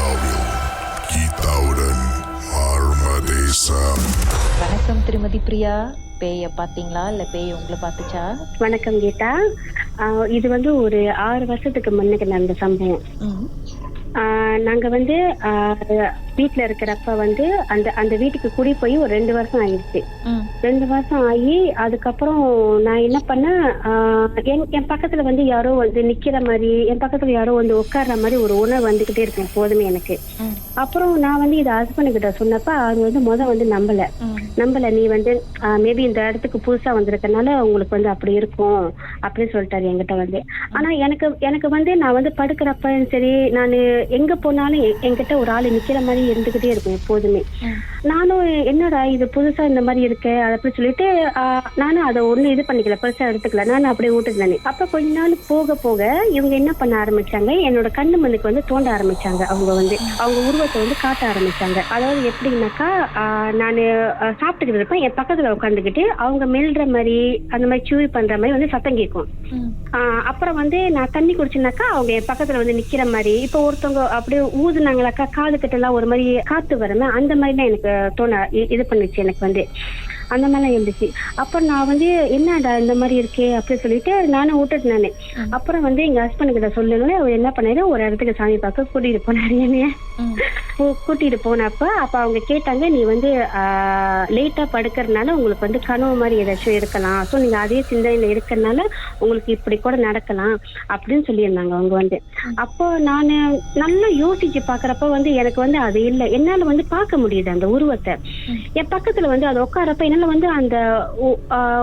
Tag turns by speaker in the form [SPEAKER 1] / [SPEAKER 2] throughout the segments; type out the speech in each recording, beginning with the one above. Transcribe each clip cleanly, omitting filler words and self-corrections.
[SPEAKER 1] Amerikaவில் கீதாவுடன் ஆர்மதேசம்.
[SPEAKER 2] வணக்கம் திருமதி பிரியா. பேய பாத்தீங்களா இல்ல பேய் உங்களை பாத்துச்சா?
[SPEAKER 3] வணக்கம் கீதா. இது ஒரு 6 வருஷத்துக்கு முன்னுக்கு நடந்த சம்பவம். நாங்க வீட்டுல இருக்கிறப்ப அந்த வீட்டுக்கு குடி போய் ஒரு 2 வருஷம் ஆயிடுச்சு. 2 வருஷம் ஆகி அதுக்கப்புறம் நான் என்ன பண்ணேன், என் பக்கத்துல யாரோ நிக்கிற மாதிரி, என் பக்கத்துல யாரோ உட்கார்ற மாதிரி ஒரு உணர்வு வந்துகிட்டே இருக்கும் எப்போதுமே எனக்கு. அப்புறம் நான் இது ஹஸ்பண்ட் கிட்ட சொன்னப்ப அவர் நம்பல நீ மேபி இந்த இடத்துக்கு புதுசா வந்திருக்கனால உங்களுக்கு அப்படி இருக்கும் அப்படின்னு சொல்லிட்டாரு என்கிட்ட. ஆனா எனக்கு நான் படுக்கிறப்ப சரி, நான் எங்க போனாலும் என்கிட்ட ஒரு ஆளு நிக்கிற மாதிரி இருந்துகிட்டே இருக்கும் எப்போதுமே. நானும் என்னடா இது புதுசா இந்த மாதிரி இருக்கு அப்படி சொல்லிட்டு நானும் அதை ஒண்ணு இது பண்ணிக்கல, பெருசா எடுத்துக்கல, நானும் அப்படியே விட்டுருந்தேன். அப்ப கொஞ்ச நாள் போக போக இவங்க என்ன பண்ண ஆரம்பிச்சாங்க, என்னோட கண்ணு மண்ணுக்கு தோண்ட ஆரம்பிச்சாங்க. அவங்க உருவத்தை காட்ட ஆரம்பிச்சாங்க. அதாவது எப்படின்னாக்கா, நான் சாப்பிட்டுக்கிட்டு இருப்பேன், என் பக்கத்துல உட்காந்துக்கிட்டு அவங்க மெல்ற மாதிரி அந்த மாதிரி சூவி பண்ற மாதிரி சத்தம் கேட்கும். அப்புறம் நான் தண்ணி குடிச்சுனாக்கா அவங்க என் பக்கத்துல நிக்கிற மாதிரி, இப்ப ஒருத்தவங்க அப்படியே ஊதுனாங்களாக்கா காது கிட்ட எல்லாம் ஒரு மாதிரி காத்து வரமே, அந்த மாதிரிலாம் எனக்கு தோண இது பண்ணுச்சு. எனக்கு அந்த மாதிரிலாம் இருந்துச்சு. அப்புறம் நான் என்னடா இந்த மாதிரி இருக்கே அப்படி சொல்லிட்டு நானும் விட்டுட்டு நானு. அப்புறம் எங்க ஹஸ்பண்ட் கிட்ட சொல்லணும்னு அவர் என்ன பண்ணாரு, ஒரு இடத்துக்கு சாமி பார்க்க கூட்டிட்டு போனாரு. என்னைய கூட்டிட்டு போனப்ப அப்ப அவங்க கேட்டாங்க, நீ லேட்டா படுக்கிறதுனால உங்களுக்கு கனவு மாதிரி ஏதாச்சும் இருக்கலாம், ஸோ நீங்க அதே சிந்தனையில இருக்கிறதுனால உங்களுக்கு இப்படி கூட நடக்கலாம் அப்படின்னு சொல்லியிருந்தாங்க அவங்க. அப்போ நான் நல்லா யோசிச்சு பாக்குறப்ப எனக்கு அது இல்லை, என்னால பார்க்க முடியுது அந்த உருவத்தை. என் பக்கத்துல அது உட்காரப்ப என்னால அந்த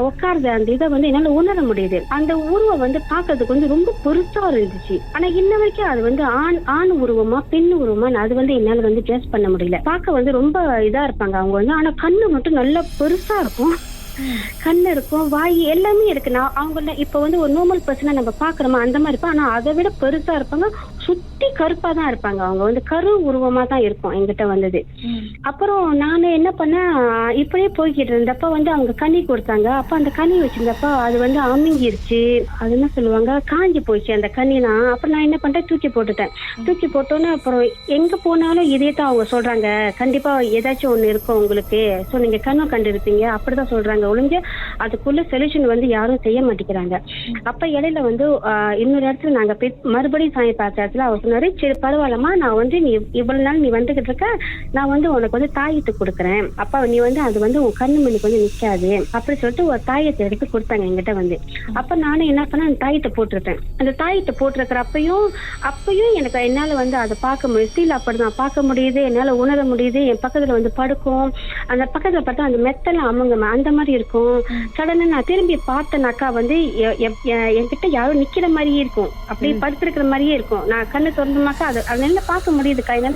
[SPEAKER 3] உட்கார்ந்த அந்த இதை என்னால உணர முடியுது. அந்த உருவம் பாக்குறதுக்கு ரொம்ப பெருசா இருந்துச்சு. ஆனா இன்ன வரைக்கும் அது ஆண் உருவமா பெண் உருவமா அது என்னால கெஸ் பண்ண முடியல. பார்க்க ரொம்ப இதா இருப்பாங்க அவங்க. ஆனா கண்ணு மட்டும் நல்லா பெருசா இருக்கும், கண்ணு இருக்கும், வாய் எல்லாமே இருக்கு. நான் அவங்க இப்ப ஒரு நார்மல் பர்சனா நம்ம பாக்குறோமா அந்த மாதிரி இருப்பா, ஆனா அதை விட பெருசா இருப்பாங்க, சுத்தி கருப்பா தான் இருப்பாங்க. அவங்க கரு உருவமா தான் இருக்கும் என்கிட்ட அப்புறம் நானு என்ன பண்ணேன், இப்படியே போய்கிட்டு இருந்தப்ப அவங்க கனி கொடுத்தாங்க. அப்ப அந்த கனி வச்சிருந்தப்ப அது அமுங்கிருச்சு, அது என்ன சொல்லுவாங்க, காஞ்சி போயிடுச்சு அந்த கனிலாம். அப்புறம் நான் என்ன பண்ணிட்டேன், தூக்கி போட்டுட்டேன். தூக்கி போட்டோன்னே அப்புறம் எங்க போனாலும் இதே தான் அவங்க சொல்றாங்க, கண்டிப்பா ஏதாச்சும் ஒண்ணு இருக்கும் உங்களுக்கு, சோ நீங்க கனவு கண்டு இருப்பீங்க அப்படிதான் சொல்றாங்க ஒழிஞ்சு அதுக்குள்ள சொல்யூஷன் யாரும் செய்ய மாட்டேங்கிறாங்க. அப்ப இடையில இன்னொரு இடத்துல நாங்க மறுபடியும் சாமி பார்த்த அவர் சொன்னாரு, சரி பரவாயில்லமா, நான் நீ இவ்வளவு நாள் நீ வந்துகிட்டு இருக்க, நான் உனக்கு தாயத்து கொடுக்குறேன், அப்ப நீ அது உன் கண்ணு மணிக்கு நிக்காது அப்படி சொல்லிட்டு ஒரு தாயத்தை எடுத்து கொடுத்தாங்க என்கிட்ட. அப்ப நானும் என்ன பண்ண, அந்த தாயத்தை போட்டிருப்பேன். அந்த தாயத்தை போட்டிருக்கிற அப்பயும் எனக்கு என்னால அதை பார்க்க முடியும், ஸ்டீல் அப்படிதான் பார்க்க முடியுது, என்னால உணர முடியுது. என் பக்கத்துல படுக்கும், அந்த பக்கத்துல பார்த்தா அந்த மெத்தெல்லாம் அமுங்க அந்த மாதிரி இருக்கும். சடனா நான் திரும்பி பார்த்தேனாக்கா என்கிட்ட யாரும் நிக்கிற மாதிரியே இருக்கும், அப்படியே படுத்திருக்கிற மாதிரியே இருக்கும். நான் கண்ணு திறந்தமாக்கா அது நல்லா பார்க்க முடியுது கையில.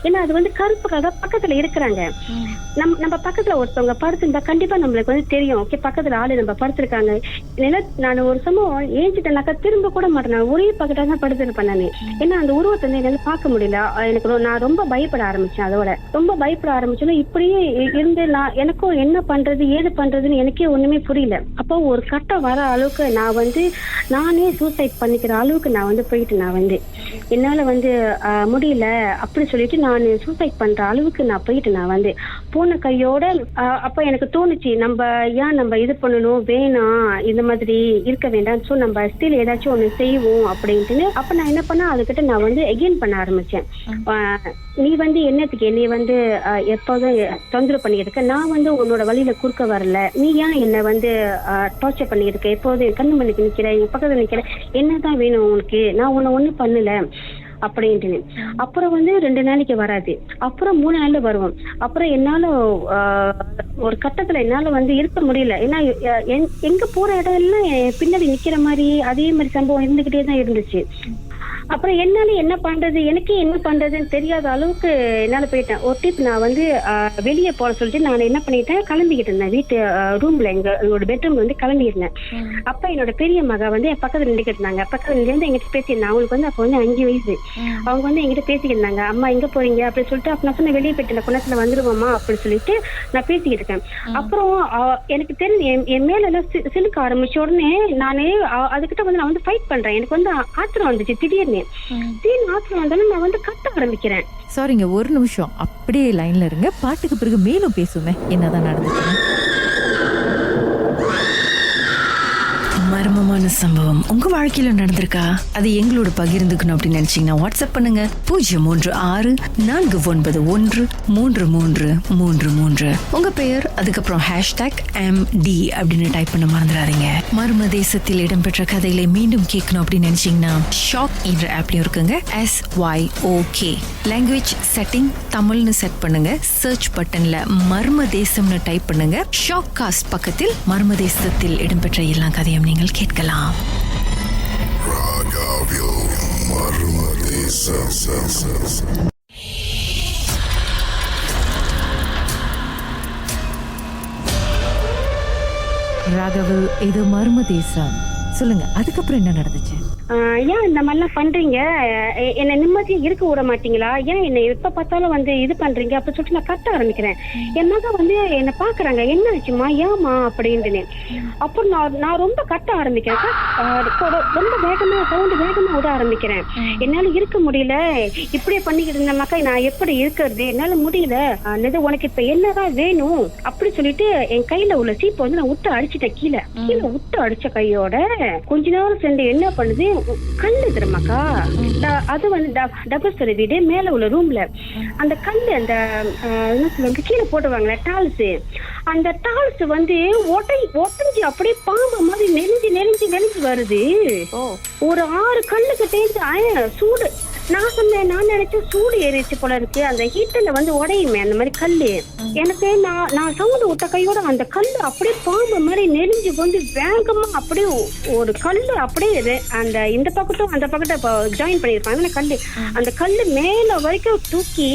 [SPEAKER 3] ஏன்னா அது கருப்பு கலர் பக்கத்துல இருக்கிறாங்க. நம்ம பக்கத்துல ஒருத்தவங்க படுத்திருந்தா கண்டிப்பா நம்மளுக்கு தெரியும், ஓகே பக்கத்துல ஆளு நம்ம படுத்திருக்காங்க. நான் ஒரு சமயம் ஏஞ்சிட்டேனாக்கா திரும்ப கூட மாட்டேன், ஒரே பக்கத்துல தான் படுத்திருப்பேன் நானு. ஏன்னா அந்த உருவத்தை என்னால பார்க்க முடியல. நான் ரொம்ப பயப்பட ஆரம்பிச்சேன். அதோட ரொம்ப பயப்பட ஆரம்பிச்சோன்னா இப்படியே இருந்து எனக்கும் என்ன பண்றது ஏது பண்றதுன்னு எனக்கே ஒண்ணுமே புரியல. அப்போ ஒரு கட்டம் வர அளவுக்கு நான் நானே சூசைட் பண்ணிக்கிற அளவுக்கு நான் போயிட்டு நான் என்னால முடியல அப்படி சொல்லிட்டு நான் சூசைட் பண்ற அளவுக்கு நான் போயிட்டு நான் போன கையோட. அப்ப எனக்கு தோணுச்சு, நம்ம இது பண்ணணும், வேணாம் இந்த மாதிரி இருக்க வேண்டாம், சோ நம்ம ஸ்டில் ஏதாச்சும் ஒண்ணு செய்வோம் அப்படின்ட்டு. அப்ப நான் என்ன பண்ண, அதுக்கிட்ட நான் எகெயின் பண்ண ஆரம்பிச்சேன். நீ என்னத்துக்கு என்னை எப்போதும் தொந்தரவு பண்ணியிருக்க, நான் உன்னோட வழியில குறுக்க வரல, நீ ஏன் என்ன டார்ச்சர் பண்ணியிருக்க, எப்போதும் கண்ணு மணிக்கு நிக்கிற, என் பக்கத்துல நிக்கிற, என்னதான் வேணும் உனக்கு, நான் உன்னை ஒண்ணும் பண்ணல அப்படின்ட்டு. அப்புறம் 2 நாளைக்கு வராது, அப்புறம் 3 நாள்ல வருவோம். அப்புறம் என்னால ஒரு கட்டத்துல என்னால இருக்க முடியல. ஏன்னா எங்க போற இடம் எல்லாம் பின்னாடி நிக்கிற மாதிரி அதே மாதிரி சம்பவம் இருந்துகிட்டே தான் இருந்துச்சு. அப்புறம் என்னால என்ன பண்றது, எனக்கே என்ன பண்றதுன்னு தெரியாத அளவுக்கு என்னால போயிட்டேன். ஒரு டிப், நான் வெளியே போட சொல்லிட்டு நான் என்ன பண்ணிட்டேன், கிளம்பிக்கிட்டு இருந்தேன். வீட்டு ரூம்ல எங்களோட பெட்ரூம் கிளம்பிட்டு இருந்தேன். அப்ப என்னோட பெரிய மகா என் பக்கத்துல நின்றுக்கிட்டு இருந்தாங்க. பக்கத்துல இருந்து எங்கிட்ட பேசியிருந்தேன். அவங்களுக்கு அப்ப 5 வயசு. அவங்க எங்கிட்ட பேசிக்கிட்டு இருந்தாங்க, அம்மா எங்க போறீங்க அப்படி சொல்லிட்டு. அப்ப நான் சொன்ன, வெளியே போயிட்டு குணத்துல வந்துருவோமா அப்படின்னு சொல்லிட்டு நான் பேசிக்கிட்டு இருக்கேன். அப்புறம் எனக்கு தெரிஞ்சு என் மேல எல்லாம் சிலுக்க ஆரம்பிச்ச உடனே நானே அதுகிட்ட நான் ஃபைட் பண்றேன். எனக்கு ஆத்திரம் வந்துச்சு திடீர்னு. ஆத்திரம் வந்தாலும் நான் வந்து கத்த ஆரம்பிக்கிறேன்.
[SPEAKER 2] சாரிங்க, ஒரு நிமிஷம் அப்படியே லைன்ல இருங்க. பாட்டுக்கு பிறகு மேலும் பேசுவேன் என்னதான் நடந்துச்சு.
[SPEAKER 4] மர்மமான சம்பவம் உங்க வாழ்க்கையில நடந்திருக்கா? அது எங்களோட பகிர்ந்துக்கணும் அப்படின்னு நினைச்சீங்கன்னா வாட்ஸ்அப் பண்ணுங்க 036-491-3333. உங்க பெயர், அதுக்கப்புறம் #MD அப்படின்னு டைப் பண்ண மறந்துடாதீங்க. மர்ம தேசத்தில் இடம்பெற்ற கதைகளை மீண்டும் கேட்கணும் அப்படின்னு நினைச்சீங்கன்னா ஷாக் என்ற ஆப்லயும் இருக்குங்க. SYOK லாங்குவேஜ் செட்டிங் தமிழ்னு செட் பண்ணுங்க. சர்ச் பட்டன்ல மர்ம தேசம்னு டைப் பண்ணுங்க. ஷாக் காஸ்ட் பக்கத்தில் மர்ம தேசத்தில் இடம்பெற்ற எல்லா கதையும் நீங்கள் கேட்கலாம்.
[SPEAKER 2] ராகவ், இது மர்ம தேசம். சொல்லுங்க, அதுக்கப்புறம் என்ன நடந்துச்சு?
[SPEAKER 3] ஏன் இந்த மாதிரிலாம் பண்றீங்க? என்ன நிம்மதியா இருக்க விட மாட்டீங்களா? ஏன் என்ன எப்ப பார்த்தாலும் வந்து இது பண்றீங்க அப்படி சொல்லிட்டு நான் கத்த ஆரம்பிக்கிறேன். என் மகன் வந்து என்ன பாக்குறாங்க, என்ன ஆச்சுமா, ஏமா அப்படின்னு. அப்புறம் நான் ரொம்ப கத்த ஆரம்பிக்கிறேன். ரொம்ப வேகமா சவுண்ட் வேகமா விட ஆரம்பிக்கிறேன். என்னால இருக்க முடியல, இப்படியே பண்ணிக்கிட்டு இருந்தமாக்கா நான் எப்படி இருக்கிறது, என்னால முடியல. உனக்கு இப்ப என்னதான் வேணும் அப்படி சொல்லிட்டு என் கையில உள்ள சீப்பை வந்து நான் விட்டு அடிச்சுட்டேன். கீழே விட்டு அடிச்ச கையோட கொஞ்ச நேரம் சேர்ந்து என்ன பண்ணுது, கல்லு தெரியுமாக்கா, அது வந்து டபுள் ஸ்டோரி வீடு மேல உள்ள ரூம்ல அந்த கல்லு, அந்த என்ன சொல்லுவாங்க கீழே போட்டுவாங்களே டால்ஸ், அந்த டால்ஸ் வந்து ஒட்டஞ்சு அப்படியே பாம்பு மாதிரி நெளிஞ்சு வருது. ஒரு 6 கல்லுக்கு தேஞ்சு சூடு. நான் சொன்னேன், நான் நினைச்சேன் சூடு ஏறிச்சு போல இருக்கு, அந்த ஹீட்டர்ல வந்து உடையுமே அந்த மாதிரி கல்லு. எனக்கு நான் சவுண்டு விட்ட கையோட அந்த கல்லு அப்படியே பாம்பு மாதிரி நெளிஞ்சு வந்து வேகமா அப்படியே ஒரு கல்லு அப்படியே அந்த இந்த பக்கட்டும் அந்த பக்கத்தை ஜாயின் பண்ணிருப்பாங்க கல்லு. அந்த கல்லு மேல வரைக்கும் தூக்கி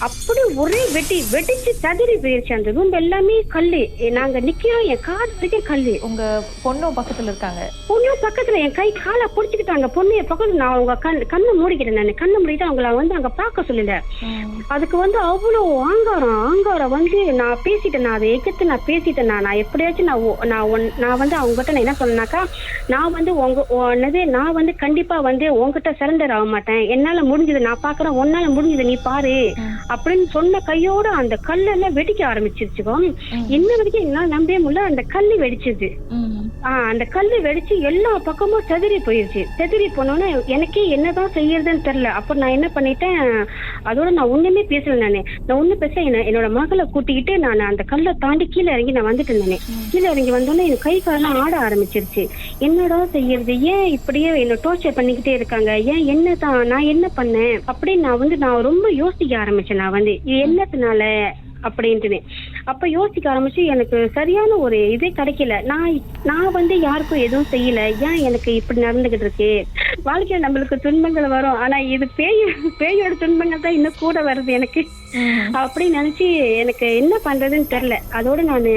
[SPEAKER 3] அப்படி ஒரே வெடிச்சு சதுரி போயிருச்சு. அந்த ரூம் எல்லாமே கல்லு. நாங்க நிக்கிறோம், என் காது வரைக்கும் கல்லு.
[SPEAKER 2] உங்க பொண்ணும் பக்கத்துல இருக்காங்க?
[SPEAKER 3] பொண்ணும் பக்கத்துல என் கை காலை புடிச்சுக்கிட்டாங்க. பொண்ணு பக்கத்துல நான் அவங்க கண்ணை மூடிக்கிட்டேன். நான் கண்ணை மூடிட்டு அவங்கள வந்து அங்க பாக்க சொல்லல. அதுக்கு வந்து அவ்வளவு ஆங்காரம் வந்து நான் பேசிட்டேன். நான் அதை எதிர்த்து நான் பேசிட்டேன். நான் எப்படியாச்சும் நான் வந்து அவங்ககிட்ட நான் என்ன சொன்னேன்னாக்கா, நான் வந்து நான் வந்து கண்டிப்பா வந்து உங்ககிட்ட சரண்டர் ஆக மாட்டேன். என்னால முடிஞ்சது நான் பாக்குறேன், உன்னால முடிஞ்சது நீ பாரு அப்படின்னு சொன்ன கையோட அந்த கல்லெல்லாம் வெடிக்க ஆரம்பிச்சிருச்சுக்கோ. இன்ன வரைக்கும் என்னால நம்பவே முடியல. அந்த கல்லு வெடிச்சது. அந்த கல்லு வெடிச்சு எல்லா பக்கமும் செதறி போயிருச்சு. செதறி போனோன்னு எனக்கே என்னதான் செய்யறதுன்னு தெரியல. அப்ப நான் என்ன பண்ணிட்டேன், அதோட நான் ஒண்ணுமே பேசல. நான் ஒண்ணும் பேச என்னோட மகளை கூட்டிக்கிட்டு நான் அந்த கல்லை தாண்டி கீழே இறங்கி நான் வந்துட்டு இருந்தேன். கீழே இறங்கி வந்தோன்னே என் கை காலெல்லாம் ஆட ஆரம்பிச்சிருச்சு. என்னடா செய்யறது, ஏன் இப்படியே என்ன டோர்ச்சர் பண்ணிக்கிட்டே இருக்காங்க, ஏன் என்னதான் நான் என்ன பண்ணேன் அப்படின்னு நான் ரொம்ப யோசிக்க ஆரம்பிச்சேன். நான் வந்து இது என்னத்தினால அப்படின்ட்டு அப்ப யோசிக்க ஆரம்பிச்சு எனக்கு சரியான ஒரு இதே கிடைக்கல. நான் வந்து யாருக்கும் எதுவும் செய்யல, ஏன் எனக்கு இப்படி நடந்துகிட்டு இருக்கு. வாழ்க்கையில நம்மளுக்கு துன்பங்கள் வரும், ஆனா இது பேயோட துன்பங்கள் தான் இன்னும் கூட வருது எனக்கு அப்படின்னு நினைச்சு எனக்கு என்ன பண்றதுன்னு தெரியல. அதோட நான்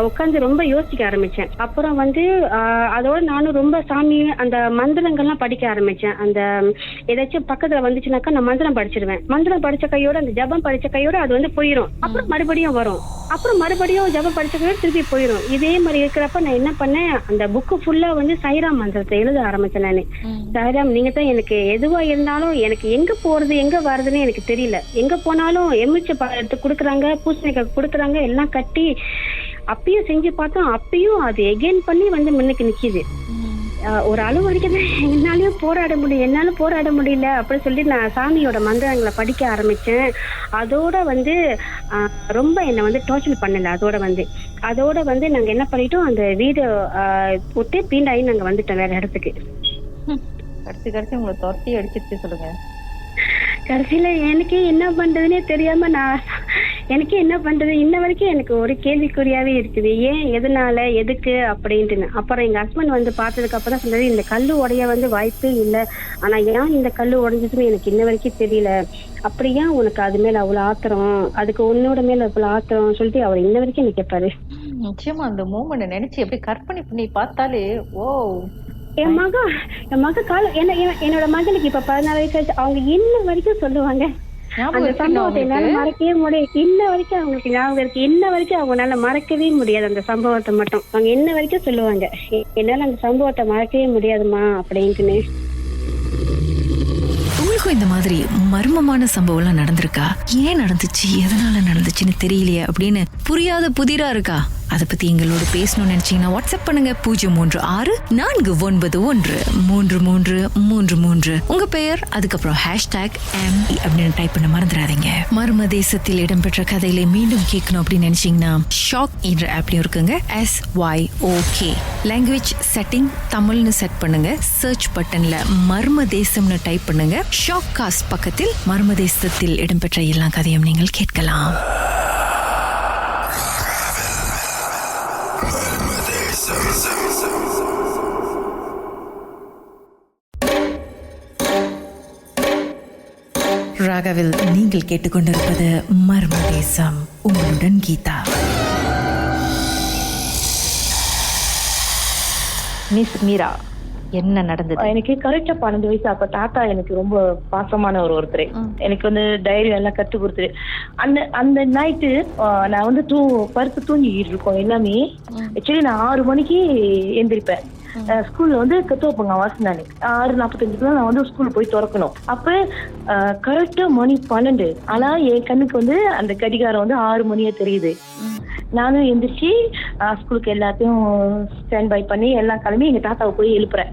[SPEAKER 3] உட்காந்து ரொம்ப யோசிக்க ஆரம்பிச்சேன். அப்புறம் வந்து அதோட நானும் ரொம்ப சாமி அந்த மந்திரங்கள்லாம் படிக்க ஆரம்பிச்சேன். அந்த ஏதாச்சும் பக்கத்துல வந்துச்சுனாக்கா நான் மந்திரம் படிச்சிருவேன். மந்திரம் படிச்ச கையோட அந்த ஜபம் படிச்ச கையோட அது வந்து போயிடும். அப்புறம் மறுபடியும் வரும். அப்புறம் மறுபடியும் ஜபம் படிச்ச கையோட திருப்பி போயிடும். இதே மாதிரி இருக்கிறப்ப நான் என்ன பண்ணேன், அந்த புக்கு ஃபுல்லா வந்து சைராம் மந்திரத்தை எழுத ஆரம்பிச்சேன். நானு சைராம், நீங்க தான் எனக்கு எதுவா இருந்தாலும் எனக்கு எங்க போறது எங்க வர்றதுன்னு எனக்கு தெரியல. எங்க போனாலும் எமிச்ச எடுத்து கொடுக்குறாங்க, பூசணிக்காய் கொடுக்குறாங்க, எல்லாம் கட்டி அப்பயும் செஞ்சு பார்த்தோம். அப்பயும் அது எகெயின் பண்ணி வந்து முன்னுக்கு நிக்குது. ஒரு அளவு வரைக்கும் என்னாலும் போராட முடியல அப்படின்னு சொல்லி நான் சாமியோட மந்திரங்களை படிக்க ஆரம்பிச்சேன். அதோட வந்து ரொம்ப என்னை வந்து டார்ச்சர் பண்ணல. அதோட வந்து நாங்க என்ன பண்ணிட்டோம், அந்த வீடு விட்டு பீண்டாயி நாங்க வந்துட்டோம் வேற இடத்துக்கு.
[SPEAKER 2] கடைசி உங்களை தொட்டி அடிச்சிருச்சு. சொல்லுங்க.
[SPEAKER 3] கடைசியில எனக்கு என்ன பண்றதுன்னே தெரியாம எனக்கு என்ன பண்றது இன்ன வரைக்கும் எனக்கு ஒரு கேள்விக்குறியாவே இருக்குது. ஏன், எதனால, எதுக்கு அப்படின்ட்டு. அப்புறம் எங்க ஹஸ்பண்ட் வந்து பார்த்ததுக்கு அப்புறம் சொல்றது, இந்த கல்லு உடைய வந்து வாய்ப்பே இல்லை, ஆனா ஏன் இந்த கல்லு உடைஞ்சதுன்னு எனக்கு இன்ன வரைக்கும் தெரியல. அப்படியா உனக்கு அது மேல அவ்வளவு ஆத்திரம், அதுக்கு உன்னோட மேல அவ்வளவு ஆத்திரம் சொல்லிட்டு அவர் இன்ன வரைக்கும் எனக்கு கேட்பாரு.
[SPEAKER 2] நிச்சயமா அந்த மூமெண்ட் நினைச்சு எப்படி கற்பனை பண்ணி பார்த்தாலே
[SPEAKER 3] என் மக காலம் என்னோட மகளுக்கு இப்ப 14 வயசு. அவங்க இன்ன வரைக்கும் சொல்லுவாங்க அந்த சம்பவத்தை என்னால மறக்கவே முடியாது. இன்ன வரைக்கும் அவங்களுக்கு ஞாபகம் இருக்கு. இன்ன வரைக்கும் அவங்களால மறக்கவே முடியாது அந்த சம்பவத்தை மட்டும். அவங்க இன்ன வரைக்கும் சொல்லுவாங்க, என்னால அந்த சம்பவத்தை மறக்கவே முடியாதுமா அப்படின்ட்டு.
[SPEAKER 4] உங்களுக்கும் இந்த மாதிரி மர்மமான சம்பவம் எல்லாம் நடந்திருக்கா? ஏன் நடந்துச்சு, எதனால நடந்துச்சுன்னு தெரியலையே அப்படின்னு புரியாத புதிரா இருக்கா? அதை பத்தி எங்களோட பேசணும்னு நினைச்சீங்கன்னா வாட்ஸ்அப் பண்ணுங்க 036-491-3333. உங்க பெயர் அதுக்கப்புறம் #MD அப்படின்னு டைப் பண்ண மறந்துடாதீங்க. மர்ம தேசத்தில் இடம்பெற்ற கதைகளை மீண்டும் கேட்கணும் அப்படின்னு நினைச்சீங்கன்னா ஷாக் என்ற ஆப்லயும் இருக்குங்க. SYOK லாங்குவேஜ் செட்டிங் தமிழ்னு செட் பண்ணுங்க. சர்ச் பட்டன்ல மர்ம தேசம்னு டைப் பண்ணுங்க. ஷாக் காஸ்ட் பக்கத்தில் மர்ம தேசத்தில் இடம்பெற்ற எல்லா கதையும் நீங்கள் கேட்கலாம். ராகவில் நீங்கள் கேட்டுக்கொண்டிருப்பது மர்ம தேசம். உங்களுடன் கீதா.
[SPEAKER 2] மிஸ் மீரா, என்ன நடந்தது?
[SPEAKER 5] எனக்கு கரெக்டா 12 வயசு. அப்ப தாத்தா எனக்கு ரொம்ப பாசமான ஒருத்தர். எனக்கு வந்து தைரியம் எல்லாம் கத்து கொடுத்துரு. அந்த நைட்டு நான் வந்து பருத்து தூங்கிட்டு இருக்கோம் எல்லாமே. ஆக்சுவலி நான் 6 மணிக்கு எந்திரிப்பேன். ஸ்கூல்ல வந்து கத்துவப்பங்க வாசினானே 6:45 நான் வந்து ஸ்கூல் போய் திறக்கணும். அப்ப கரெக்டா மணி 12. ஆனா என் கண்ணுக்கு வந்து அந்த கடிகாரம் வந்து 6 மணியா தெரியுது. நானும் எந்திரிச்சு ஸ்கூலுக்கு எல்லாத்தையும் ஸ்டாண்ட் பை பண்ணி எல்லாம் கிளம்பி எங்க தாத்தாவை போய் எழுப்புறேன்.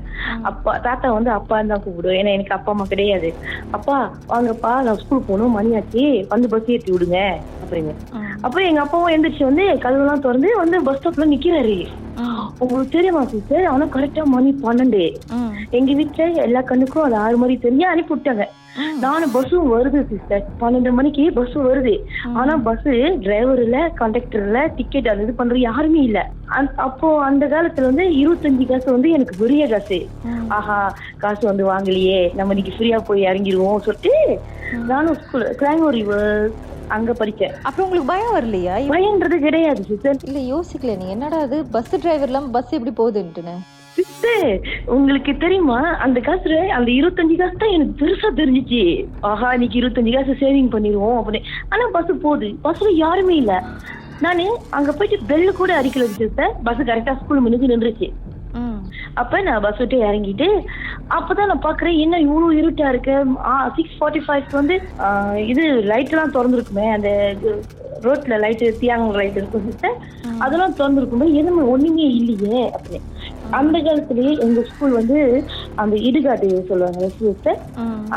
[SPEAKER 5] தாத்தா வந்து அப்பான்னு தான் கூப்பிடுவேன், ஏன்னா எனக்கு அப்பா அம்மா கிடையாது. அப்பா வாங்கப்பா, நான் ஸ்கூல் போகணும், மணியாச்சு, வந்து பஸ் ஏற்றி விடுங்க அப்படின்னு. அப்ப எங்க அப்பாவும் எந்திரிச்சு வந்து கதவுலாம் திறந்து வந்து பஸ் ஸ்டாப்ல நிக்கிறாரு. உங்களுக்கு தெரியுமா சிஸ்டர், ஆனா கரெக்டா மணி 12. எங்க வீட்டுல எல்லா கண்ணுக்கும் அது 6 மணி தெரிஞ்சு அனுப்பி விட்டாங்க. நானும் பஸ்ஸும் வருது சிஸ்டர், 12 மணிக்கு பஸ் வருது. ஆனா பஸ் டிரைவர் இல்ல, கண்டக்டர் இல்ல, டிக்கெட் அது இது பண்றது யாருமே இல்ல. அப்போ அந்த காலத்துல வந்து 25 காசு வந்து எனக்கு பெரிய காசு. ஆஹா, காசு வந்து வாங்கலையே, நம்ம இன்னைக்கு ஃப்ரீயா போய் இறங்கிடுவோம் சொல்லிட்டு நானும் ஸ்கூல் கிளாங்கூர் அங்க படிச்சேன்.
[SPEAKER 2] அப்புறம் உங்களுக்கு பயம் வரலையா?
[SPEAKER 5] பயம்ன்றது கிடையாது சிஸ்டர்.
[SPEAKER 2] இல்ல யோசிக்கல நீ, என்னடா அது பஸ் டிரைவர் இல்லாம பஸ் எப்படி போகுதுன்னு?
[SPEAKER 5] சிஸ்டர் உங்களுக்கு தெரியுமா, அந்த காசுல அந்த 25 காசு தான் எனக்கு பெருசா தெரிஞ்சிச்சு. ஆஹா, இன்னைக்கு 25 காசு சேவிங் பண்ணிடுவோம் அப்படின்னு. ஆனா பஸ் போகுது, பஸ்ல யாருமே இல்ல. நானு அங்க போயிட்டு பெல்லு கூட அடிக்கல சிஸ்டர். பஸ் கரெக்டா ஸ்கூல் முன்னுக்கு நின்றுச்சு. அப்ப நான் பஸ் விட்டு இறங்கிட்டு அப்பதான் நான் பாக்குறேன், என்ன இவ்வளவு இருட்டா இருக்கு. 6:45 வந்து இது லைட் எல்லாம் திறந்துருக்குமே, அந்த ரோட்ல லைட், தியாங்க லைட் இருக்கும் சிஸ்டர், அதெல்லாம் திறந்துருக்குமே, எதுவுமே ஒண்ணுமே இல்லையே அப்படின்னு. அந்த காலத்திலேயே எங்க ஸ்கூல் வந்து அந்த இடுகாட்டு சொல்லுவாங்க சிஸ்டர்,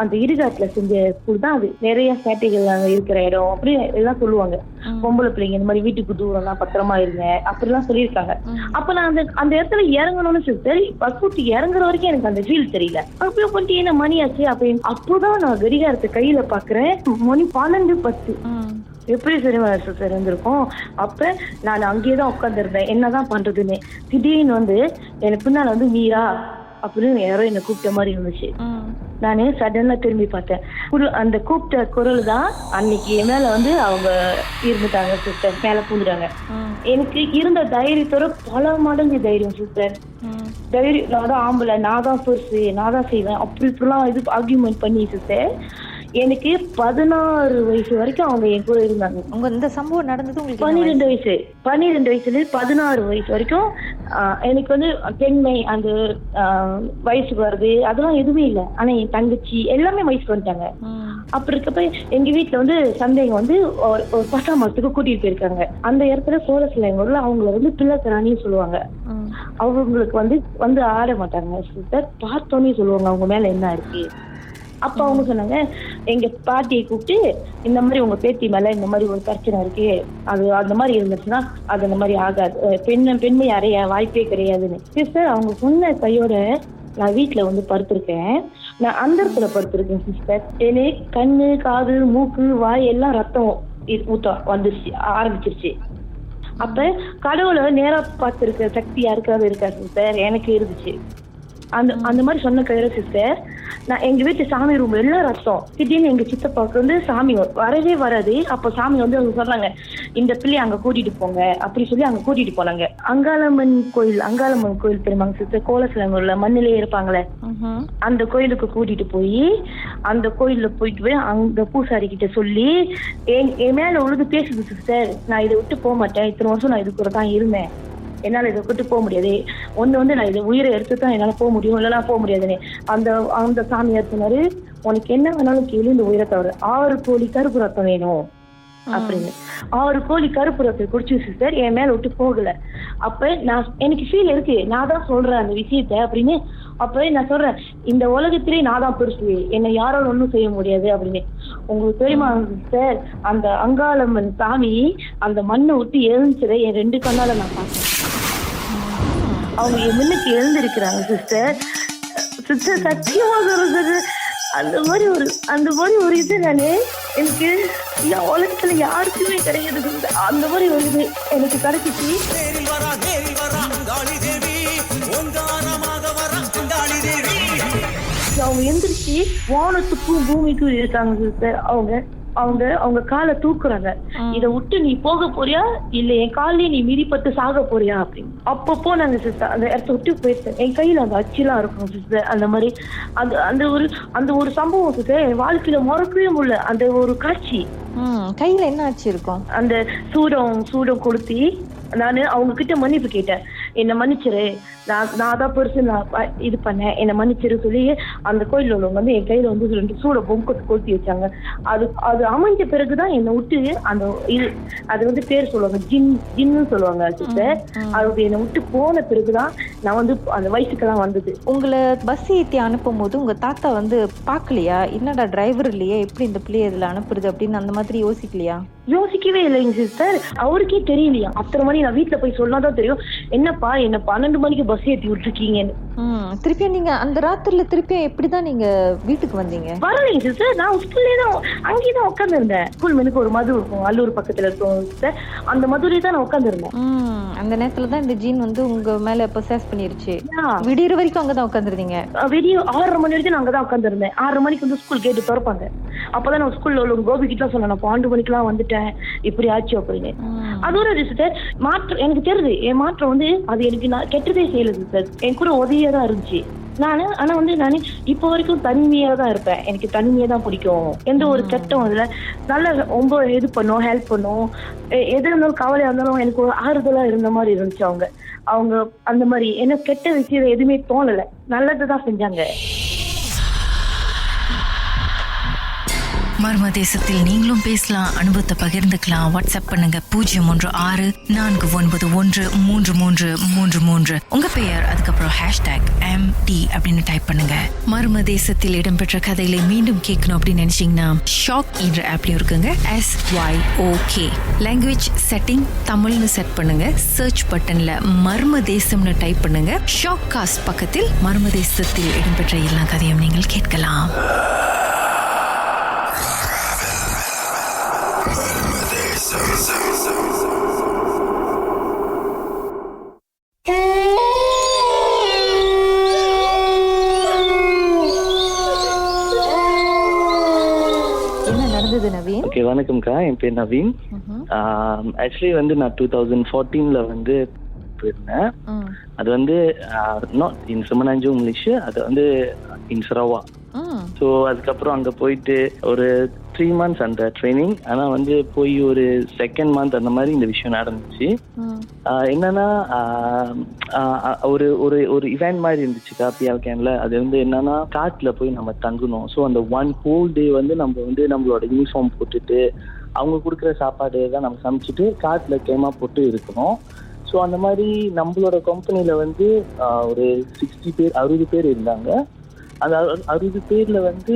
[SPEAKER 5] அந்த இடுகாட்டுல செஞ்ச ஸ்கூல் தான் அது. நிறைய சேட்டைகள் அங்க இருக்கிற இடம் அப்படி எல்லாம் சொல்லுவாங்க. பொம்பளை பிள்ளைங்க இந்த மாதிரி வீட்டுக்கு தூரம்லாம் பத்திரமா இருங்க அப்படிலாம் சொல்லியிருக்காங்க. அப்ப நான் அந்த இடத்துல இறங்கணும்னு சிஸ்டர், பஸ் விட்டு இறங்குற வரைக்கும் எனக்கு அந்த ஃபீல் தெரியல. அப்படியே பண்ணிட்டு என்ன மணியாச்சு அப்படின்னு. அப்போதான் நான் கடிகாரத்தை கையில பாக்குறேன், மணி 12:10. எப்படி சரிமா சார் இருந்திருக்கும். அப்ப நான் அங்கேயேதான் உட்காந்துருந்தேன், என்னதான் பண்றதுன்னு. திடீர்னு வந்து எனக்கு பின்னால வந்து மீரா அப்படின்னு யாரோ என்ன கூப்பிட்ட மாதிரி இருந்துச்சு. நானு சடனா திரும்பி பார்த்தேன். அந்த கூப்பிட்ட குரல் தான் அன்னைக்கு என் மேல வந்து அவங்க இருந்துட்டாங்க சிஸ்டர், மேல பூந்துட்டாங்க. எனக்கு இருந்த தைரியத்தோட பல மடங்கு தைரியம் சிஸ்டர். தைரியம், நான் தான் ஆம்பளை, நான் தான் பெருசு, நான் தான் செய்வேன், அப்படி இப்படிலாம் இது ஆர்கியூமெண்ட் பண்ணி சிஸ்டர் எனக்கு 16 வயசு வரைக்கும் அவங்க என் கூட இருந்தாங்க.
[SPEAKER 2] உங்க இந்த சம்பவம் நடந்தது உங்களுக்கு
[SPEAKER 5] 12 வயசு. 12 வயசுல 16 வயசு வரைக்கும் எனக்கு வந்து பெண்மை அந்த வயசுக்கு வருது அதெல்லாம் எதுவுமே இல்லை. ஆனா என் தங்கச்சி எல்லாமே வயசுக்கு வந்துட்டாங்க. அப்படி இருக்கப்ப எங்க வீட்டுல வந்து சந்தேகம் வந்து ஒரு 10ஆம் மாசத்துக்கு கூட்டிட்டு போயிருக்காங்க. அந்த இடத்துல கோலசிலைங்கூர்ல அவங்கள வந்து பிள்ளைக்கராணின்னு சொல்லுவாங்க. அவங்களுக்கு வந்து ஆட மாட்டாங்க சிஸ்டர், பார்த்தோன்னே சொல்லுவாங்க அவங்க மேல என்ன இருக்கு. அப்ப அவங்க சொன்னாங்க, எங்க பாட்டியை கூப்பிட்டு இந்த மாதிரி உங்க பேத்தி மேல இந்த மாதிரி ஒரு பிரச்சனை இருக்கு, அது அந்த மாதிரி இருந்துச்சுன்னா அது அந்த மாதிரி ஆகாது, பெண்மை அறைய வாய்ப்பே கிடையாதுன்னு. சிஸ்டர் அவங்க சொன்ன கையோட நான் வீட்டுல வந்து படுத்திருக்கேன். நான் அந்த இடத்துல படுத்திருக்கேன் சிஸ்டர். எனக்கு கண்ணு, காது, மூக்கு, வாய் எல்லாம் ரத்தம் ஊத்த வந்துருச்சு, ஆரம்பிச்சிருச்சு. அப்ப கடவுளை நேரா பார்த்திருக்க சக்தி யாருக்காவது இருக்கா சிஸ்டர்? எனக்கு இருந்துச்சு. அந்த மாதிரி சொன்ன கையில சிஸ்டர், நான் எங்க வீட்டு சாமி ரூம் எல்லாம் ரத்தம். திடீர்னு எங்க சித்தப்பாவுக்கு வந்து சாமி வரவே வராது. அப்ப சாமி வந்து அவங்க சொன்னாங்க, இந்த பிள்ளைய அங்க கூட்டிட்டு போங்க அப்படி சொல்லி அங்க கூட்டிட்டு போனாங்க. அங்காளம்மன் கோயில் தெரியுமாங்க சிஸ்டர்? கோலசிலங்கூர்ல மண்ணிலேயே இருப்பாங்களே, அந்த கோயிலுக்கு கூட்டிட்டு போய் அந்த கோயில்ல போயிட்டு அங்க பூசாரி கிட்ட சொல்லி என் மேல உழுது பேசுது சிஸ்டர், நான் இதை விட்டு போக மாட்டேன், இத்தனை வருஷம் நான் இது கூட தான் இருந்தேன், என்னால இதை விட்டு போக முடியாது. ஒண்ணு வந்து நான் இதை உயிரை எடுத்து தான் என்னால போக முடியும், இல்லைன்னா போக முடியாதுன்னு. அந்த சாமியார் சொன்னாரு, உனக்கு என்ன வேணாலும் கேளு, இந்த உயிரை தவிர 6 கோழி கருப்பு ரத்தம் வேணும் அப்படின்னு. 6 கோழி கருப்பு ரத்தம் குடிச்சு சிஸ்டர் என் மேல விட்டு போகல. அப்ப எனக்கு ஃபீல் இருக்கு, நான் தான் சொல்றேன் அந்த விஷயத்த அப்படின்னு. அப்ப நான் சொல்றேன், இந்த உலகத்திலே நான் தான் பெருசு, என்னை யாராலும் ஒன்றும் செய்ய முடியாது அப்படின்னு. உங்களுக்கு தெரியுமா சிஸ்டர், அந்த அங்காளம்மன் சாமி அந்த மண்ணை விட்டு எழுந்துச்சதை என் 2 கண்ணால நான் பார்த்தேன். அவங்க என் முன்னுக்கு எழுந்திருக்கிறாங்க சிஸ்டர். சிஸ்டர் சத்தியமா சொல்றது, அந்த மாதிரி ஒரு இது நானு எனக்கு உலகத்துல யாருக்குமே கிடையாது. அந்த மாதிரி ஒரு இது எனக்கு கிடைச்சிச்சு. அவங்க எந்திரிச்சு வானத்துக்கும் பூமிக்கும் இருக்காங்க சிஸ்டர். அவங்க காலை தூக்குறாங்க, இதை விட்டு நீ போக போறியா இல்ல என் காலையே நீ மிதிப்பட்டு சாக போறியா அப்படின்னு. அப்பப்போ நாங்க சிஸ்டர் அந்த இடத்த விட்டு போயிருக்கேன். என் கையில அந்த அச்சுலாம் இருக்கும் சிஸ்டர். அந்த மாதிரி அந்த ஒரு சம்பவம் சிஸ்டர் என் வாழ்க்கையில மறக்கவே முடியல. அந்த ஒரு காட்சி.
[SPEAKER 2] கையில என்ன ஆச்சு இருக்கும்?
[SPEAKER 5] அந்த சூடம் கொளுத்தி நானு அவங்க கிட்ட மன்னிப்பு கேட்டேன், என்னை மன்னிச்சிரு, நான் தான் பெருசு, நான் இது பண்ணேன், என்னை மன்னிச்சிரு சொல்லி அந்த கோயில் உள்ளவங்க வந்து என் கையில வந்து 2 சூட பொங்கொட்டு கொளுத்தி வச்சாங்க. அது அமைஞ்ச பிறகுதான் என்னை விட்டு அந்த இது அது வந்து பேர் சொல்லுவாங்க, ஜின்னு சொல்லுவாங்க சிஸ்டர். அது என்னை விட்டு போன பிறகுதான் நான் வந்து அந்த வயசுக்கெல்லாம் வந்தது.
[SPEAKER 2] உங்களை பஸ் ஏற்றி அனுப்பும் போது உங்க தாத்தா வந்து பாக்கலையா, என்னடா டிரைவர் இல்லையே, எப்படி இந்த பிள்ளைய இதுல அனுப்புறது அப்படின்னு அந்த மாதிரி யோசிக்கலையா?
[SPEAKER 5] யோசிக்கவே இல்லைங்க சிஸ்டர். அவருக்கே தெரியலையா. 10 மணி நான் வீட்டுல போய் சொன்னாதான் தெரியும், என்னப்பா என்ன 12 மணிக்கு பஸ் ஏற்றி விட்டுருக்கீங்கன்னு.
[SPEAKER 2] திருப்பியும் நீங்க அந்த ராத்திரில திருப்பியும் எப்படிதான் நீங்க வீட்டுக்கு வந்தீங்க?
[SPEAKER 5] வரலைங்க சிஸ்டர், நான் ஸ்கூல்லே தான் அங்கேயேதான் உட்காந்து இருந்தேன். ஸ்கூல் மெனுக்கு ஒரு மது இருக்கும், அல்லூர் பக்கத்துல இருக்கும் சிஸ்டர், அந்த மதுரை தான் நான் உட்காந்து இருந்தேன்.
[SPEAKER 2] அந்த நேரத்துலதான் இந்த ஜீன் வந்து உங்க மேல பொசஸ் பண்ணிருச்சு. விடியற வரைக்கும் அங்கதான் உட்காந்துருந்தீங்க? விடிய 6:30 மணி வரைக்கும் நான் அங்கதான் உட்காந்து இருந்தேன். 6:30 மணிக்கு வந்து ஸ்கூல் கேட்டு திறப்பாங்க. அப்பதான் நான் ஸ்கூல்ல உள்ள கோபி கிட்ட சொன்னேன், நான் 12 மணிக்கெல்லாம் வந்துட்டேன், இப்படி ஆச்சு அப்படின்னு. அதோட சிஸ்டர் மாற்றம் எனக்கு தெரியுது. என் மாற்றம் வந்து அது எனக்கு நான் கெட்டதே செய்யல சிஸ்டர், என் கூட உதவியா தான் இருந்துச்சு. ஆனா வந்து நான் இப்ப வரைக்கும் தனிமையா தான் இருப்பேன். எனக்கு தனிமையா தான் பிடிக்கும். எந்த ஒரு கெட்டம் அதுல நல்லா ரொம்ப இது பண்ணும், ஹெல்ப் பண்ணும், எது இருந்தாலும் கவலையா இருந்தாலும் எனக்கு ஒரு ஆறுதலா இருந்த மாதிரி இருந்துச்சு. அவங்க அந்த மாதிரி எனக்கு கெட்ட விஷயம் எதுவுமே தோணல, நல்லதுதான் செஞ்சாங்க.
[SPEAKER 4] மர்ம தேசத்தில் நீங்களும் பேசலாம், அனுபவத்தை பகிர்ந்துக்கலாம். வாட்ஸ்அப் பண்ணுங்க 016-491-3333. உங்க பெயர் அதுக்கப்புறம் #MD அப்படின்னு டைப் பண்ணுங்க. மர்ம தேசத்தில் இடம்பெற்ற கதைகளை மீண்டும் கேட்கணும் அப்படின்னு நினைச்சீங்கன்னா ஷாக் என்ற ஆப்லயும் இருக்குங்க, SYOK. லாங்குவேஜ் செட்டிங் தமிழ்னு செட் பண்ணுங்க. சர்ச் பட்டன்ல மர்ம தேசம்னு டைப் பண்ணுங்க. ஷாக் காஸ்ட் பக்கத்தில் மர்ம தேசத்தில் இடம்பெற்ற எல்லா கதையும் நீங்கள் கேட்கலாம்.
[SPEAKER 6] ஓகே, வணக்கம்க்கா. என் பேர் நவீன். ஆக்சுவலி வந்து நான் 2014ல வந்து போயிருந்தேன். அது வந்து நாட் இன் செமனாஞ்சு மலேசியா, அது வந்து இன் சரவா. ஸோ அதுக்கப்புறம் அங்கே போயிட்டு ஒரு 3 months அந்த ட்ரைனிங். ஆனால் வந்து போய் ஒரு 2nd month அந்த மாதிரி இந்த விஷயம் நடந்துச்சு. என்னன்னா ஒரு ஒரு ஒரு இவெண்ட் மாதிரி இருந்துச்சுக்கா பிஎல்கேன்ல. அது வந்து என்னன்னா காட்டுல போய் நம்ம தங்கணும். ஸோ அந்த 1 whole day வந்து நம்ம வந்து நம்மளோட யூனிஃபார்ம் போட்டுட்டு அவங்க கொடுக்குற சாப்பாடு தான் நம்ம சமைச்சிட்டு காட்டுல கேமா போட்டு இருக்கணும். ஸோ அந்த மாதிரி நம்மளோட கம்பெனியில வந்து ஒரு 60 பேர் இருந்தாங்க. அந்த 60 பேர்ல வந்து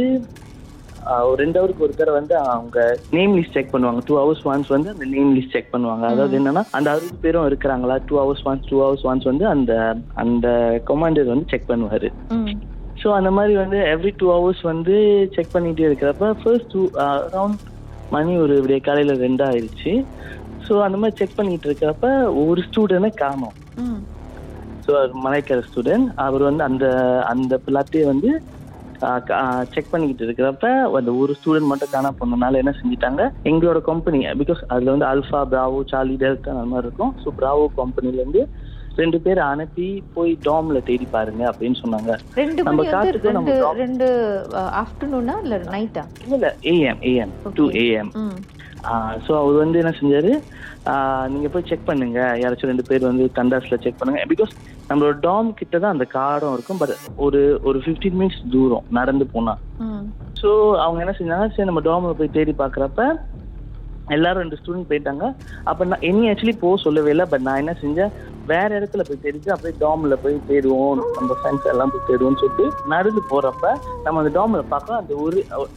[SPEAKER 6] ஒரு 2 ஹவருக்கு ஒரு தடவை வந்து அவங்க நேம் லிஸ்ட் செக் பண்ணுவாங்க. 2 hours once வந்து அந்த நேம் லிஸ்ட் செக் பண்ணுவாங்க. அதாவது என்னன்னா அந்த 60 பேரும் இருக்கிறாங்களா, 2 hours once வந்து அந்த கமாண்டர் வந்து செக் பண்ணுவாரு. ஸோ அந்த மாதிரி வந்து எவ்ரி 2 hours வந்து செக் பண்ணிட்டே இருக்கிறப்ப ஃபர்ஸ்ட் அரௌண்ட் மணி ஒரு விடிய காலையில 2 ஆயிடுச்சு. ஸோ அந்த மாதிரி செக் பண்ணிட்டு இருக்கிறப்ப ஒரு ஸ்டூடெண்ட்டை காணோம். ஸோ மலைக்கிற ஸ்டூடெண்ட் அவர் வந்து அந்த பிள்ளாத்தையே வந்து செக் பண்ணிக்கிட்டு இருக்கிறப்ப அந்த ஒரு ஸ்டூடெண்ட் மட்டும் காணா போனதுனால என்ன செஞ்சுட்டாங்க, எங்களோட கம்பெனி பிகாஸ் அதுல வந்து அல்ஃபா, பிராவோ, சார்லி, டெல்டா அந்த மாதிரி இருக்கும். ஸோ பிராவோ கம்பெனில இருந்து 2 பேர் அனுப்பி போய் டாம்ல தேடி பாருங்க அப்படின்னு சொன்னாங்க. நம்ம காட்டுக்கு நம்ம
[SPEAKER 2] ஆஃப்டர்நூனா இல்ல நைட்டா?
[SPEAKER 6] இல்ல AM 2 AM. ஸோ அவர் வந்து என்ன செஞ்சாரு, நீங்க போய் செக் பண்ணுங்க, யாராச்சும் 2 பேர் வந்து தண்டாஸ்ல செக் பண்ணுங்க. பிகாஸ் நம்மளோட டாம் கிட்ட தான் அந்த கார்டும் இருக்கும். பட் ஒரு 15 மினிட்ஸ் தூரம் நடந்து போனா. ஸோ அவங்க என்ன செஞ்சாங்க, சரி நம்ம டாம்ல போய் தேடி பாக்குறப்ப எல்லாரும் 2 ஸ்டூடெண்ட் போயிட்டாங்க. அப்ப நான் ஆக்சுவலி போக சொல்லவே இல்லை. பட் நான் என்ன செஞ்சேன், வேற இடத்துல போய் தேடிட்டு அப்படியே டாம்ல போய் தேடுவோம், நம்ம ஃப்ரெண்ட்ஸ் எல்லாம் போய் தேடுவோம்னு சொல்லிட்டு நடந்து போறப்ப நம்ம அந்த டாம்ல பார்க்க அந்த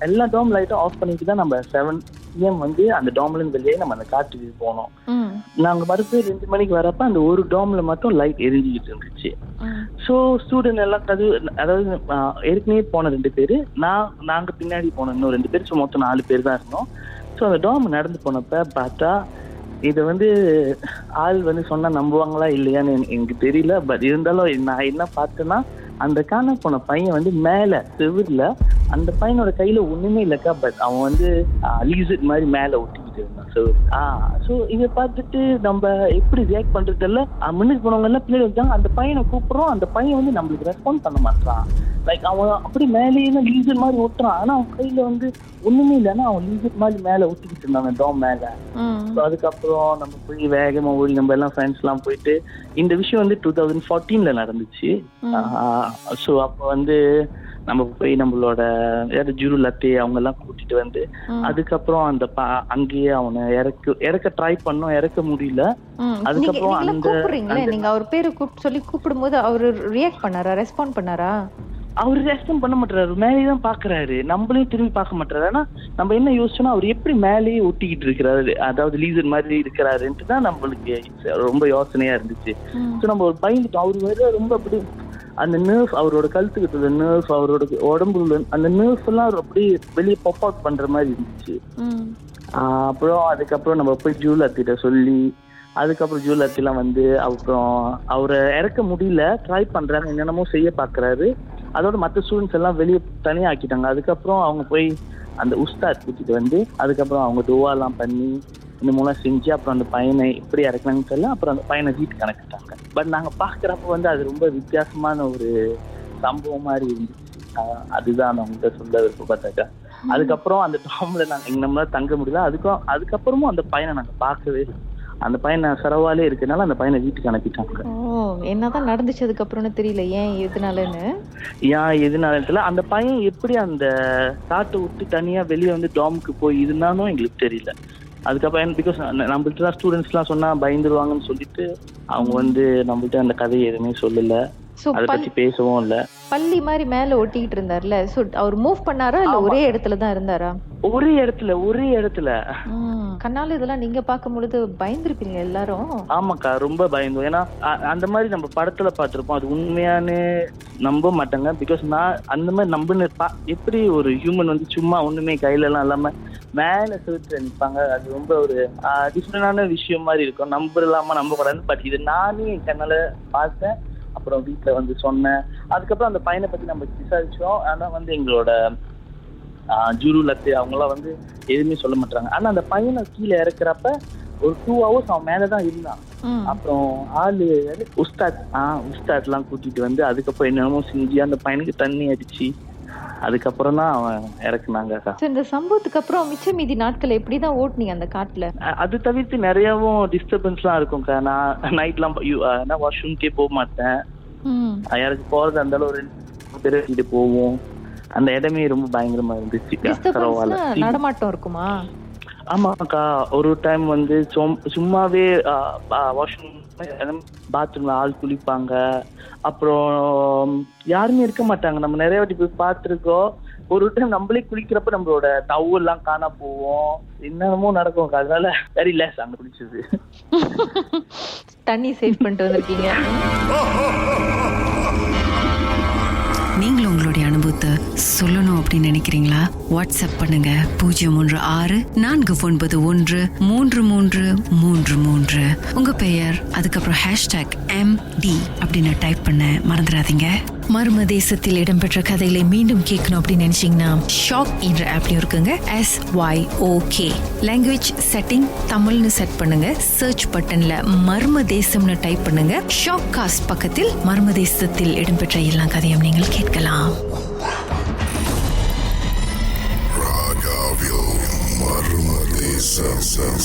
[SPEAKER 6] எல்லா டாம் லைட்டும் ஆஃப் பண்ணிட்டு தான் நம்ம 7 PM வந்து அந்த டாம்ல இருந்து வெளியே நம்ம அந்த காட்டுக்கு போனோம். நாங்க மறுபடியும் 2 மணிக்கு வரப்ப அந்த ஒரு டாம்ல மட்டும் லைட் எரிஞ்சுக்கிட்டு இருந்துச்சு. ஸோ ஸ்டூடெண்ட் எல்லாம் அதாவது ஏற்கனவே போன 2 பேரு, நாங்க பின்னாடி போன இன்னும் 2 பேர், ஸோ மொத்தம் 4 பேர் தான் இருந்தோம். ஸோ அந்த டாம் நடந்து போனப்ப பார்த்தா இதை வந்து ஆள் வந்து சொன்னா நம்புவாங்களா இல்லையான்னு எனக்கு தெரியல. பட் இருந்தாலும் நான் என்ன பார்த்தேன்னா, அந்த காண போன பையன் வந்து மேல செவுர்ல அந்த பையனோட கையில ஒண்ணுமே இல்லக்கா. பட் அவன் வந்து லீசர்ட் மாதிரி மேல ஒட்டிக்கிட்டு இருந்தான் செவுர். ஸோ இதை பார்த்துட்டு நம்ம எப்படி ரியாக்ட் பண்றது இல்லை. முன்னுக்கு போனவங்க எல்லாம் பின்னாடி வச்சாங்க. அந்த பையனை கூப்பிடுறோம், அந்த பையன் வந்து நம்மளுக்கு ரெஸ்பாண்ட் பண்ண மாட்டான். லைக் அவன் அப்படி மேலேயே லீசர் மாதிரி ஒட்டுறான். ஆனா அவன் கையில வந்து ஒண்ணுமே இல்லைன்னா அவன் லீசர் மாதிரி மேல ஒட்டிக்கிட்டு இருந்தான் அந்த டாம் மேல. ஸோ அதுக்கப்புறம் நம்ம போய் வேகமா ஓடி நம்ம எல்லாம் ஃப்ரெண்ட்ஸ் எல்லாம் போயிட்டு, இந்த விஷயம் வந்து 2014 நடந்துச்சு. ஸோ அப்போ வந்து நம்ம போய் நம்மளோட ஜுரு லத்தே அவங்க எல்லாம் கூட்டிட்டு வந்து அதுக்கப்புறம் அந்த அங்கேயே அவனை இறக்க ட்ரை பண்ணோம், இறக்க முடியல. அதுக்கப்புறம்
[SPEAKER 2] நீங்க அவர் பேரு சொல்லி கூப்பிடும் போது அவரு ரியாக்ட் பண்ணாரா, ரெஸ்பாண்ட் பண்ணாரா?
[SPEAKER 6] அவரு ரெஸ்பாண்ட் பண்ண மாட்டாரு, மேலேதான் பாக்குறாரு, நம்மளையும் திரும்பி பார்க்க மாட்டாரு. ஆனா நம்ம என்ன யோசிச்சோம்னா, அவர் எப்படி மேலேயே ஒட்டிக்கிட்டு இருக்கிறாரு, அதாவது லீசர் மாதிரி இருக்கிறாருன்ட்டு தான் நம்மளுக்கு ரொம்ப யோசனையா இருந்துச்சு. ஸோ நம்ம ஒரு பயந்துட்டோம். அவரு வேற ரொம்ப அப்படி அந்த நர்வ், அவரோட கழுத்துக்கிட்ட நர்வ், அவரோட உடம்புல அந்த நர்வ் எல்லாம் அப்படியே வெளியே பாப் அவுட் பண்ற மாதிரி இருந்துச்சு. அப்புறம் அதுக்கப்புறம் நம்ம போய் ஜூலத்திட்ட சொல்லி, அதுக்கப்புறம் ஜூலத்திலாம் வந்து அப்புறம் அவரை இறக்க முடியல, ட்ரை பண்றாங்க, என்னென்னமோ செய்ய பாக்குறாரு. அதோட மற்ற ஸ்டூடெண்ட்ஸ் எல்லாம் வெளியே தனியா ஆக்கிட்டாங்க. அதுக்கப்புறம் அவங்க போய் அந்த உஸ்தாத் கூட்டிட்டு வந்து அதுக்கப்புறம் அவங்க துவாலாம் பண்ணி இந்த மூலம் செஞ்சு அப்புறம் அந்த பையனை எப்படி இறக்குனாங்கன்னு தெரியல. அப்புறம் அந்த பையனை வீட்டுக்கு அனுப்பிட்டாங்க. பட் நாங்க பாக்குறப்ப வந்து அது ரொம்ப வித்தியாசமான ஒரு சம்பவம் மாதிரி இருந்துச்சு. அதுதான் நான் உங்கள்கிட்ட சொல்ல விருப்பப்பட்டாக்கா. அதுக்கப்புறம் அந்த டாம்ல நாங்க நம்மளால தங்க முடியல. அதுக்கப்புறமும் அந்த பையனை நாங்க பார்க்கவே இல்லை. அந்த பையனை சரவாலே இருக்கனால அந்த பையனை வீட்டுக்கு அனுப்பிட்டாங்க.
[SPEAKER 2] என்னதான் நடந்துச்சு அதுக்கப்புறம்னு தெரியல, ஏன் எதுனாலன்னு.
[SPEAKER 6] அந்த பையன் எப்படி அந்த காட்டை விட்டு தனியா வெளியே வந்து டாமுக்கு போய் இருந்தாலும் எங்களுக்கு தெரியல. அதுக்கப்புறம் பிகாஸ் நம்மள்ட்ட தான் ஸ்டூடெண்ட்ஸ் எல்லாம் சொன்னா பயந்துருவாங்கன்னு சொல்லிட்டு அவங்க வந்து நம்மள்ட்ட அந்த கதையை எதுவுமே சொல்லல, அதை பத்தி பேசவும் இல்ல.
[SPEAKER 2] பள்ளி மாதிரி மேல ஒட்டிக்கிட்டு இருந்தாருல, சோ அவர் மூவ் பண்ணாரா இல்ல ஒரே இடத்துல தான் இருந்தாரா?
[SPEAKER 6] ஒரே இடத்துல.
[SPEAKER 2] கண்ணால இதெல்லாம் நீங்க பார்க்கும் பொழுது பயந்துருப்பீங்க எல்லாரும்.
[SPEAKER 6] ஆமாக்கா, ரொம்ப பயந்தோம். ஏன்னா அந்த மாதிரி நம்ம படத்துல பாத்திருப்போம், அது உண்மையானு நம்ப மாட்டாங்க. பிகாஸ் நான் அந்த மாதிரி நம்பின எப்படி ஒரு ஹியூமன் வந்து சும்மா ஒண்ணுமே கையில எல்லாம் இல்லாம மேல செலுத்து நிற்பாங்க, அது ரொம்ப ஒரு டிஃப்ரெண்டான விஷயம் மாதிரி இருக்கும். நம்பலாமா நம்ப கூடாது. பட் இது நானே என் கண்ணால பார்த்தேன். அப்புறம் வீட்டுல வந்து சொன்னேன். அதுக்கப்புறம் அந்த பையனை பத்தி நம்ம விசாரிச்சோம். ஆனா வந்து எங்களோட ஜுரு லத்து அவங்களாம் வந்து எதுவுமே சொல்ல மாட்டாங்க. ஆனா அந்த பையனை கீழே இறக்குறப்ப ஒரு 2 hours அவன் மேலதான் இருந்தான். அப்புறம் ஆளு உஸ்தாத் எல்லாம் கூட்டிட்டு வந்து அதுக்கப்புறம் என்னென்னமோ செஞ்சு அந்த பையனுக்கு தண்ணி அடிச்சு அதுக்கப்புறம் தான் அவன் இறக்குனாங்க.
[SPEAKER 2] இந்த சம்பவத்துக்கு அப்புறம் மிச்ச மீதி நாட்கள் எப்படிதான் ஓட்டுனீங்க அந்த காட்டுல?
[SPEAKER 6] அது தவிர்த்து நிறையவும் டிஸ்டர்பன்ஸ் எல்லாம் இருக்கும்க்கா. நான் நைட்லாம் வாஷ்ரூம்கே போக மாட்டேன். யாருக்கு போறது இருந்தாலும் ஒரு 2 பேர் கிட்ட போவோம். அந்த இடமே ரொம்ப பயங்கரமா இருந்துச்சு.
[SPEAKER 2] நடமாட்டம் இருக்குமா?
[SPEAKER 6] ஆமாக்கா, ஒரு டைம் வந்து சும்மாவே வாஷ்ரூம் பாத்ரூம்ல ஆள் குளிப்பாங்க. அப்புறம் யாருமே இருக்க மாட்டாங்க. நம்ம நிறைய வாட்டி போய் பார்த்துருக்கோம். ஒரு டைம் நம்மளே குளிக்கிறப்ப நம்மளோட டவல் எல்லாம் காணா போவோம், என்னென்னமோ நடக்கும். அதனால வெரி லேஸ் அங்க குளிச்சது.
[SPEAKER 2] தண்ணி சேவ் பண்ணிட்டு வந்திருக்கீங்க.
[SPEAKER 4] நீங்களும் உங்களுடைய அனுபவத்தை சொல்லணும் அப்படின்னு நினைக்கிறீங்களா? வாட்ஸ்அப் பண்ணுங்க 036-491-3333. உங்க பெயர் அதுக்கப்புறம் #MD அப்படின்னு டைப் பண்ண மறந்துடாதீங்க. மர்ம தேசத்தில் இடம்பெற்ற கதைகளை மீண்டும் கேட்கணும் அப்படின்னு நினைச்சீங்கன்னா ஷாக் என்ற ஆப்லயும் இருக்குங்க. SYOK லாங்குவேஜ் செட்டிங் தமிழ்னு செட் பண்ணுங்க. சர்ச் பட்டன்ல மர்ம தேசம்னு டைப் பண்ணுங்க. ஷாக் காஸ்ட் பக்கத்தில் மர்ம தேசத்தில் இடம்பெற்ற எல்லா கதையும் நீங்கள் கேட்கலாம்.
[SPEAKER 1] ராகாவில் மர்ம தேசம். தேசம்